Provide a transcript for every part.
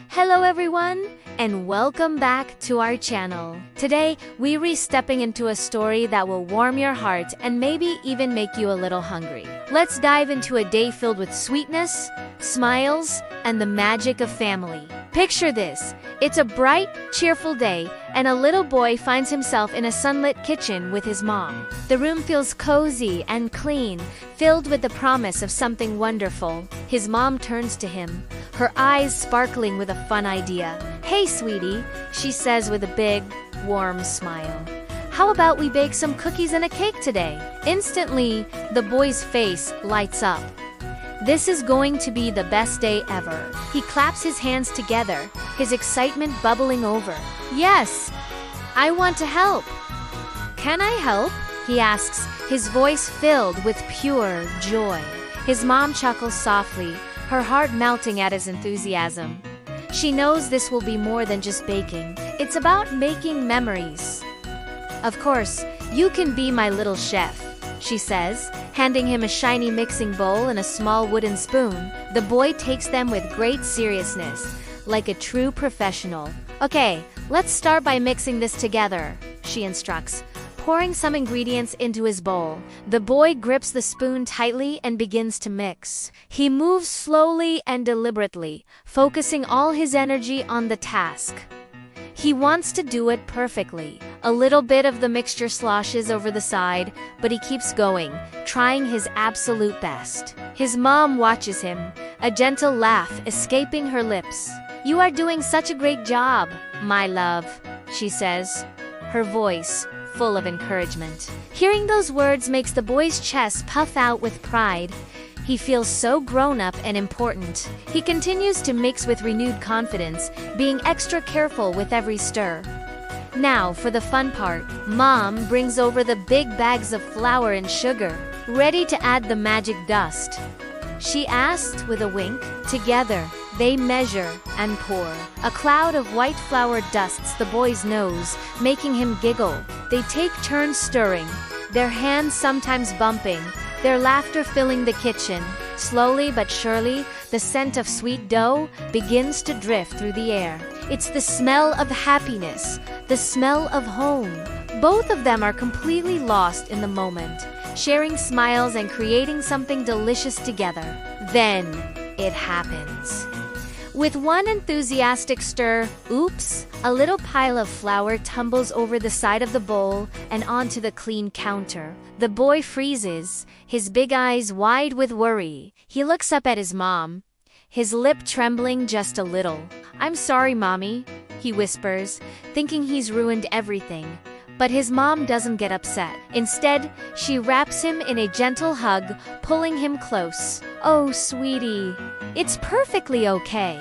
Hello everyone, and welcome back to our channel. Today, we're stepping into a story that will warm your heart and maybe even make you a little hungry. Let's dive into a day filled with sweetness, smiles, and the magic of family. Picture this. It's a bright, cheerful day, and a little boy finds himself in a sunlit kitchen with his mom. The room feels cozy and clean, filled with the promise of something wonderful. His mom turns to him, her eyes sparkling with a fun idea. "Hey, sweetie," she says with a big, warm smile. "How about we bake some cookies and a cake today?" Instantly, the boy's face lights up. This is going to be the best day ever. He claps his hands together, his excitement bubbling over. "Yes, I want to help." "Can I help?" he asks, his voice filled with pure joy. His mom chuckles softly, her heart melting at his enthusiasm. She knows this will be more than just baking. It's about making memories. "Of course, you can be my little chef," she says, handing him a shiny mixing bowl and a small wooden spoon. The boy takes them with great seriousness, like a true professional. "Okay, let's start by mixing this together," she instructs, pouring some ingredients into his bowl. The boy grips the spoon tightly and begins to mix. He moves slowly and deliberately, focusing all his energy on the task. He wants to do it perfectly. A little bit of the mixture sloshes over the side, but he keeps going, trying his absolute best. His mom watches him, a gentle laugh escaping her lips. "You are doing such a great job, my love," she says, her voice full of encouragement. Hearing those words makes the boy's chest puff out with pride. He feels so grown up and important. He continues to mix with renewed confidence, being extra careful with every stir. Now for the fun part. Mom brings over the big bags of flour and sugar, ready to add the magic dust. She asked with a wink. Together, they measure and pour. A cloud of white flour dusts the boy's nose, making him giggle. They take turns stirring, their hands sometimes bumping, their laughter filling the kitchen. Slowly but surely, the scent of sweet dough begins to drift through the air. It's the smell of happiness, the smell of home. Both of them are completely lost in the moment, sharing smiles and creating something delicious together. Then, it happens. With one enthusiastic stir, oops, a little pile of flour tumbles over the side of the bowl and onto the clean counter. The boy freezes, his big eyes wide with worry. He looks up at his mom, his lip trembling just a little. "I'm sorry, Mommy," he whispers, thinking he's ruined everything. But his mom doesn't get upset. Instead, she wraps him in a gentle hug, pulling him close. "Oh, sweetie, it's perfectly okay,"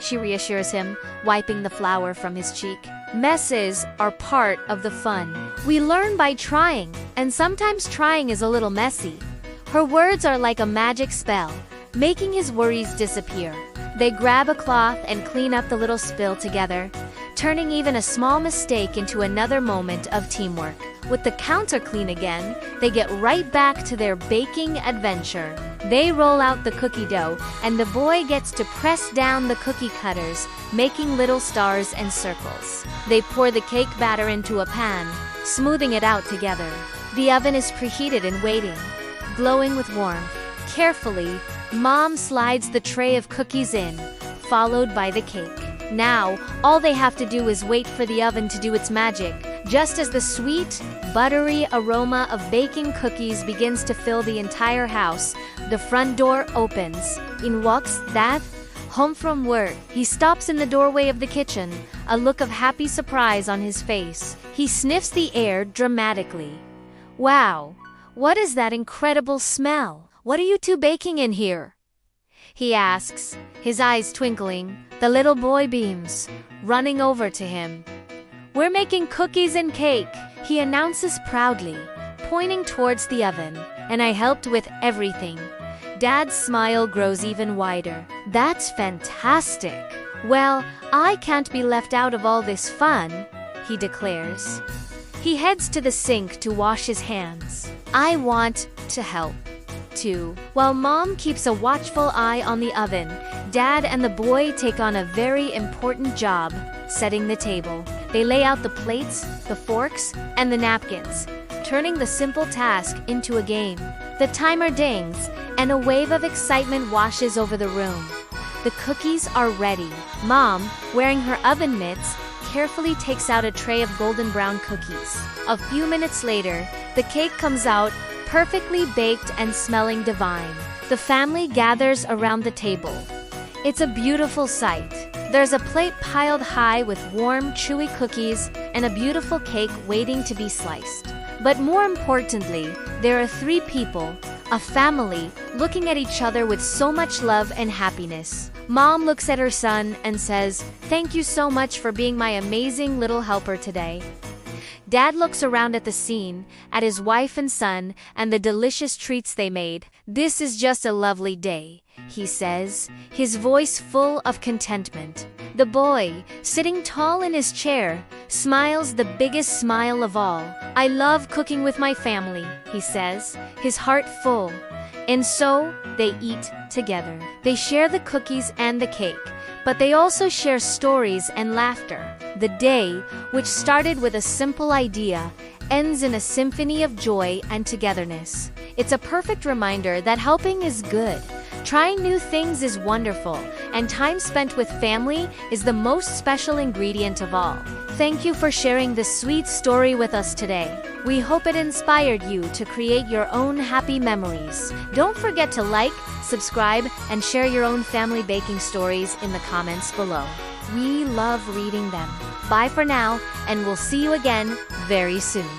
she reassures him, wiping the flour from his cheek. "Messes are part of the fun. We learn by trying, and sometimes trying is a little messy." Her words are like a magic spell, making his worries disappear. They grab a cloth and clean up the little spill together, turning even a small mistake into another moment of teamwork. With the counter clean again, they get right back to their baking adventure. They roll out the cookie dough, and the boy gets to press down the cookie cutters, making little stars and circles. They pour the cake batter into a pan, smoothing it out together. The oven is preheated and waiting, glowing with warmth. Carefully, Mom slides the tray of cookies in, followed by the cake. Now, all they have to do is wait for the oven to do its magic. Just as the sweet, buttery aroma of baking cookies begins to fill the entire house, the front door opens. In walks Dad, home from work. He stops in the doorway of the kitchen, a look of happy surprise on his face. He sniffs the air dramatically. "Wow, what is that incredible smell? What are you two baking in here?" he asks, his eyes twinkling. The little boy beams, running over to him. "We're making cookies and cake," he announces proudly, pointing towards the oven. "And I helped with everything." Dad's smile grows even wider. "That's fantastic. Well, I can't be left out of all this fun," he declares. He heads to the sink to wash his hands. "I want to help 2. While Mom keeps a watchful eye on the oven, Dad and the boy take on a very important job, setting the table. They lay out the plates, the forks, and the napkins, turning the simple task into a game. The timer dings, and a wave of excitement washes over the room. The cookies are ready. Mom, wearing her oven mitts, carefully takes out a tray of golden brown cookies. A few minutes later, the cake comes out, perfectly baked and smelling divine. The family gathers around the table. It's a beautiful sight. There's a plate piled high with warm, chewy cookies and a beautiful cake waiting to be sliced. But more importantly, there are 3 people, a family, looking at each other with so much love and happiness. Mom looks at her son and says, "Thank you so much for being my amazing little helper today." Dad looks around at the scene, at his wife and son, and the delicious treats they made. "This is just a lovely day," he says, his voice full of contentment. The boy, sitting tall in his chair, smiles the biggest smile of all. "I love cooking with my family," he says, his heart full. And so, they eat together. They share the cookies and the cake, but they also share stories and laughter. The day, which started with a simple idea, ends in a symphony of joy and togetherness. It's a perfect reminder that helping is good, trying new things is wonderful, and time spent with family is the most special ingredient of all. Thank you for sharing this sweet story with us today. We hope it inspired you to create your own happy memories. Don't forget to like, subscribe, and share your own family baking stories in the comments below. We love reading them. Bye for now, and we'll see you again very soon.